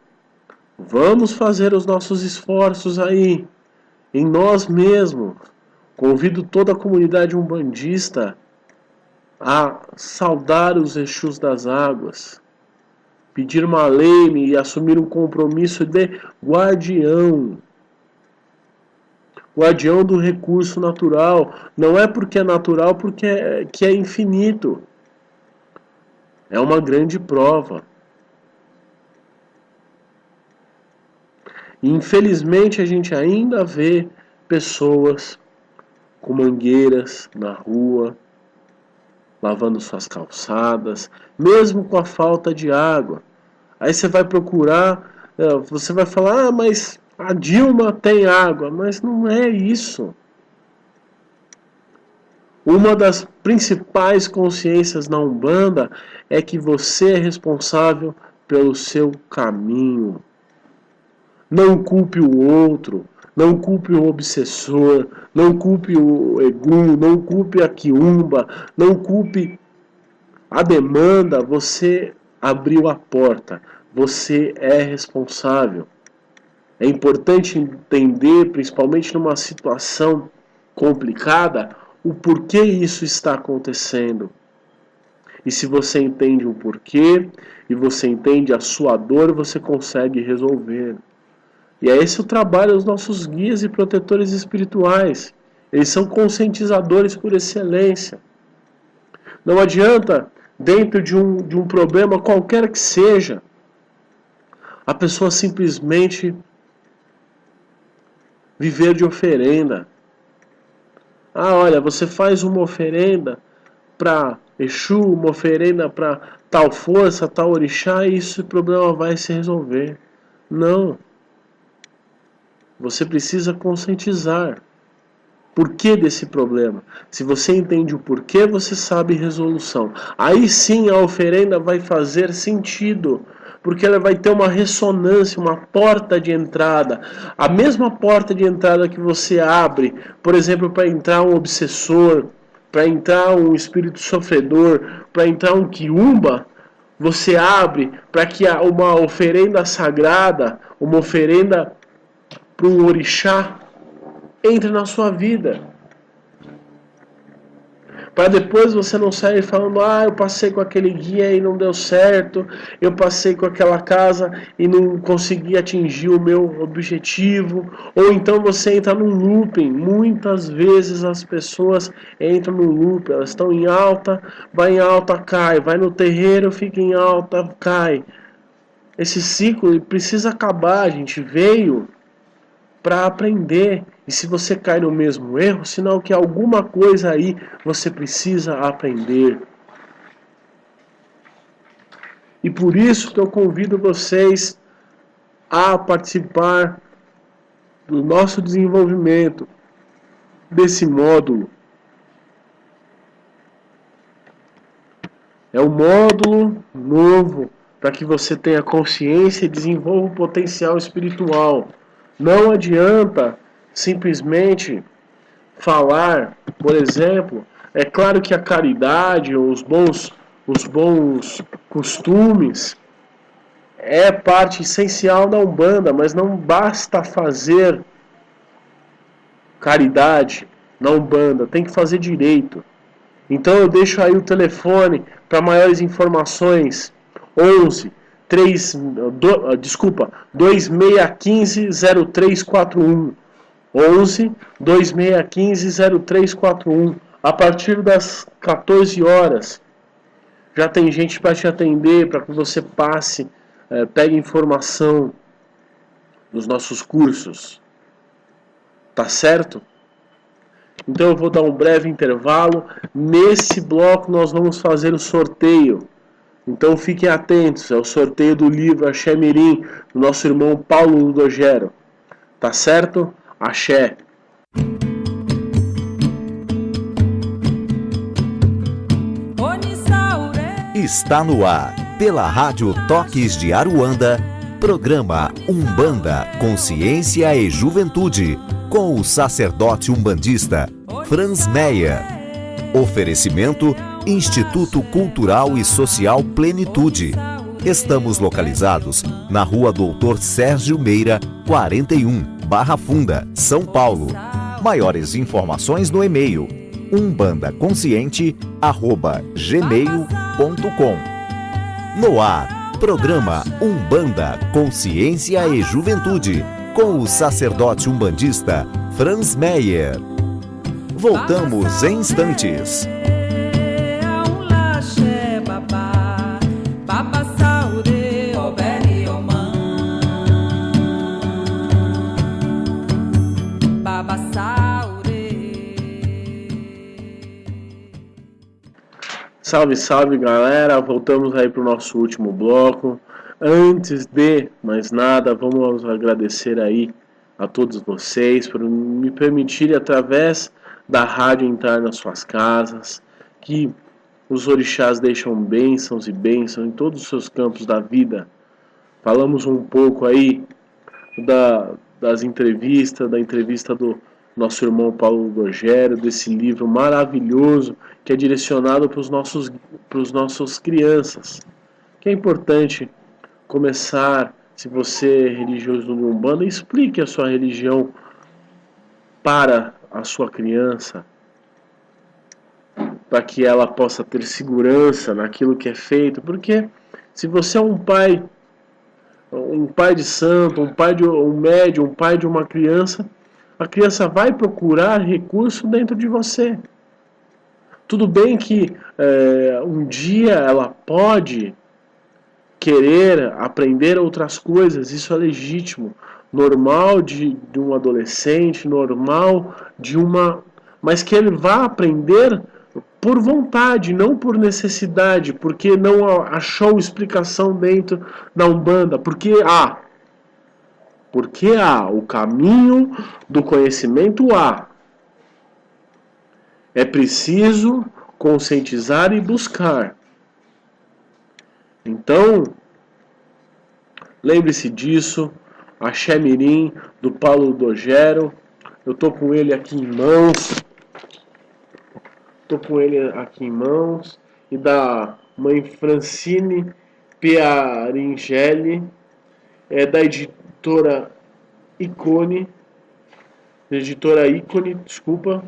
Speaker 2: vamos fazer os nossos esforços aí, em nós mesmos. Convido toda a comunidade umbandista a saudar os Exus das águas, pedir maleme e assumir um compromisso de guardião. Guardião do recurso natural. Não é porque é natural, porque é infinito. É uma grande prova. E infelizmente a gente ainda vê pessoas com mangueiras na rua, lavando suas calçadas, mesmo com a falta de água. Aí você vai procurar, você vai falar, mas a Dilma tem água, mas não é isso. Uma das principais consciências na Umbanda é que você é responsável pelo seu caminho. Não culpe o outro, não culpe o obsessor, não culpe o Egum, não culpe a Quiumba, não culpe a demanda. Você abriu a porta, você é responsável. É importante entender, principalmente numa situação complicada, o porquê isso está acontecendo. E se você entende o porquê, e você entende a sua dor, você consegue resolver. E é esse o trabalho dos nossos guias e protetores espirituais. Eles são conscientizadores por excelência. Não adianta, dentro de um problema qualquer que seja, a pessoa simplesmente viver de oferenda. Ah, olha, você faz uma oferenda para Exu, uma oferenda para tal força, tal orixá, e esse problema vai se resolver. Não. Você precisa conscientizar. Porquê desse problema? Se você entende o porquê, você sabe resolução. Aí sim a oferenda vai fazer sentido, porque ela vai ter uma ressonância, uma porta de entrada. A mesma porta de entrada que você abre, por exemplo, para entrar um obsessor, para entrar um espírito sofredor, para entrar um quiumba, você abre para que uma oferenda sagrada, uma oferenda para um orixá, entre na sua vida. Para depois você não sair falando, eu passei com aquele guia e não deu certo, eu passei com aquela casa e não consegui atingir o meu objetivo. Ou então você entra num looping. Muitas vezes as pessoas entram num looping, elas estão em alta, vai em alta, cai, vai no terreiro, fica em alta, cai. Esse ciclo precisa acabar, a gente veio para aprender. E se você cai no mesmo erro, sinal que alguma coisa aí você precisa aprender. E por isso que eu convido vocês a participar do nosso desenvolvimento desse módulo. É um módulo novo para que você tenha consciência e desenvolva o potencial espiritual. Não adianta simplesmente falar, por exemplo, é claro que a caridade, os bons costumes é parte essencial da Umbanda, mas não basta fazer caridade na Umbanda, tem que fazer direito. Então eu deixo aí o telefone para maiores informações, 2615-0341. 2615-0341. A partir das 14 horas já tem gente para te atender, para que você passe, pegue informação dos nossos cursos. Tá certo? Então eu vou dar um breve intervalo. Nesse bloco nós vamos fazer o sorteio. Então fiquem atentos, é o sorteio do livro Axé Mirim, do nosso irmão Paulo Ludogero. Tá certo? Axé.
Speaker 1: Está no ar, pela Rádio Toques de Aruanda, programa Umbanda, Consciência e Juventude, com o sacerdote umbandista Franz Meyer. Oferecimento Instituto Cultural e Social Plenitude. Estamos localizados na Rua Doutor Sérgio Meira, 41, Barra Funda, São Paulo. Maiores informações no e-mail umbandaconsciente@gmail.com. No ar, programa Umbanda, Consciência e Juventude, com o sacerdote umbandista Franz Meyer. Voltamos em instantes.
Speaker 2: Salve, salve galera, voltamos aí para o nosso último bloco. Antes de mais nada, vamos agradecer aí a todos vocês por me permitirem, através da rádio entrar nas suas casas, que os orixás deixam bênçãos e bênçãos em todos os seus campos da vida. Falamos um pouco aí da entrevista do nosso irmão Paulo Rogério, desse livro maravilhoso que é direcionado para os nossos crianças. Que é importante começar, se você é religioso no Umbanda, explique a sua religião para a sua criança, para que ela possa ter segurança naquilo que é feito, porque se você é um pai de santo, um médium, um pai de uma criança, a criança vai procurar recurso dentro de você. Tudo bem que um dia ela pode querer aprender outras coisas, isso é legítimo, normal de um adolescente, normal mas que ele vá aprender por vontade, não por necessidade, porque não achou explicação dentro da Umbanda, porque o caminho do conhecimento é preciso conscientizar e buscar. Então, lembre-se disso. Axé Mirim, do Paulo Rogério. Eu estou com ele aqui em mãos. E da mãe Francine Piaringeli, da editora Ícone. Desculpa.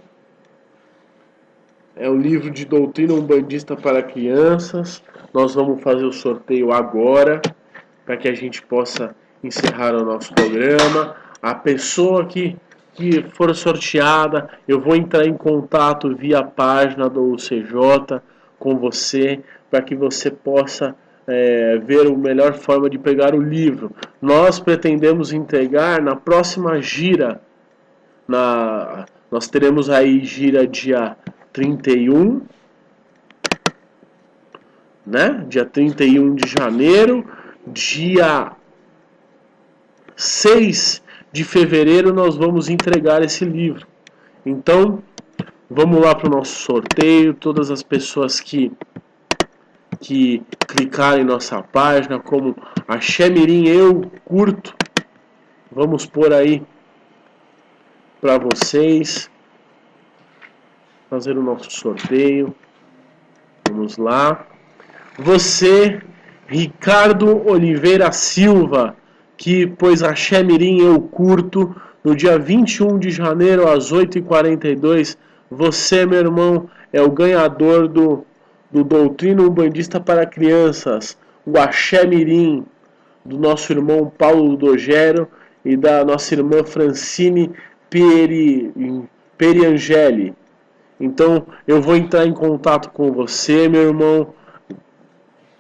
Speaker 2: É o livro de doutrina umbandista para crianças. Nós vamos fazer o sorteio agora, para que a gente possa encerrar o nosso programa. A pessoa que for sorteada, eu vou entrar em contato via página do CJ com você, para que você possa ver a melhor forma de pegar o livro. Nós pretendemos entregar na próxima gira. Nós teremos aí gira dia 31, né? Dia 31 de janeiro, dia 6 de fevereiro nós vamos entregar esse livro. Então, vamos lá para o nosso sorteio. Todas as pessoas que clicarem em nossa página, como Axé Mirim Eu Curto, vamos pôr aí para vocês fazer o nosso sorteio. Vamos lá. Você, Ricardo Oliveira Silva, que pôs Axé Mirim Eu Curto no dia 21 de janeiro às 8h42. Você, meu irmão, é o ganhador do Doutrina Umbandista para Crianças, o Axé Mirim, do nosso irmão Paulo Rogério e da nossa irmã Francine Periangeli. Então, eu vou entrar em contato com você, meu irmão,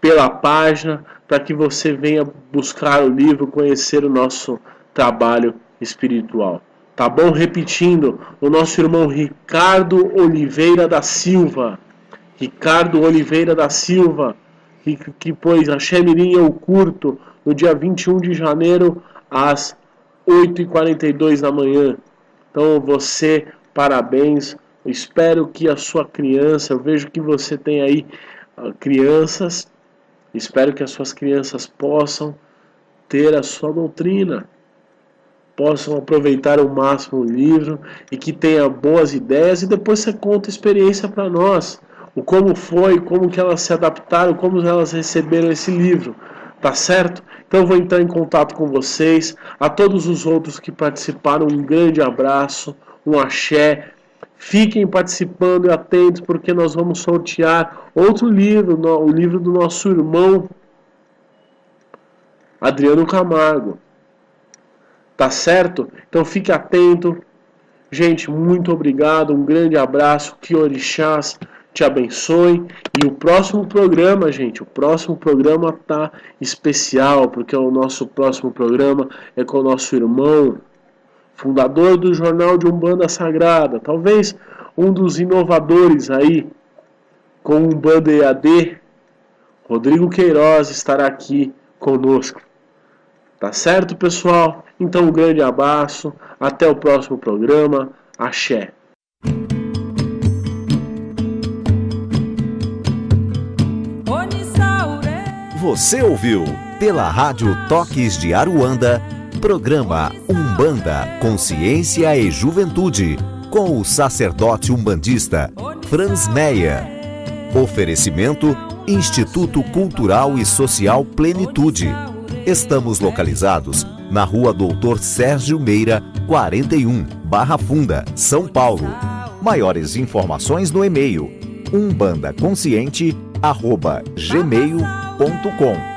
Speaker 2: pela página, para que você venha buscar o livro, conhecer o nosso trabalho espiritual. Tá bom? Repetindo, o nosso irmão Ricardo Oliveira da Silva. Ricardo Oliveira da Silva, que pôs Axé Mirim Eu Curto no dia 21 de janeiro às 8h42 da manhã. Então, você, parabéns. Eu espero que a sua criança, eu vejo que você tem aí crianças, espero que as suas crianças possam ter a sua doutrina, possam aproveitar ao máximo o livro e que tenha boas ideias, e depois você conta a experiência para nós, o como foi, como que elas se adaptaram, como elas receberam esse livro, tá certo? Então eu vou entrar em contato com vocês. A todos os outros que participaram, um grande abraço, um axé. Fiquem participando e atentos, porque nós vamos sortear outro livro, o livro do nosso irmão Adriano Camargo. Tá certo? Então fique atento. Gente, muito obrigado, um grande abraço, que orixás te abençoe. E o próximo programa, gente, o próximo programa tá especial, porque o nosso próximo programa é com o nosso irmão, fundador do Jornal de Umbanda Sagrada, talvez um dos inovadores aí com Umbanda EAD, Rodrigo Queiroz, estará aqui conosco. Tá certo, pessoal? Então um grande abraço, até o próximo programa. Axé.
Speaker 1: Você ouviu, pela Rádio Toques de Aruanda, programa Umbanda, Consciência e Juventude, com o sacerdote umbandista Franz Meyer. Oferecimento Instituto Cultural e Social Plenitude. Estamos localizados na Rua Doutor Sérgio Meira, 41, Barra Funda, São Paulo. Maiores informações no e-mail umbandaconsciente@gmail.com.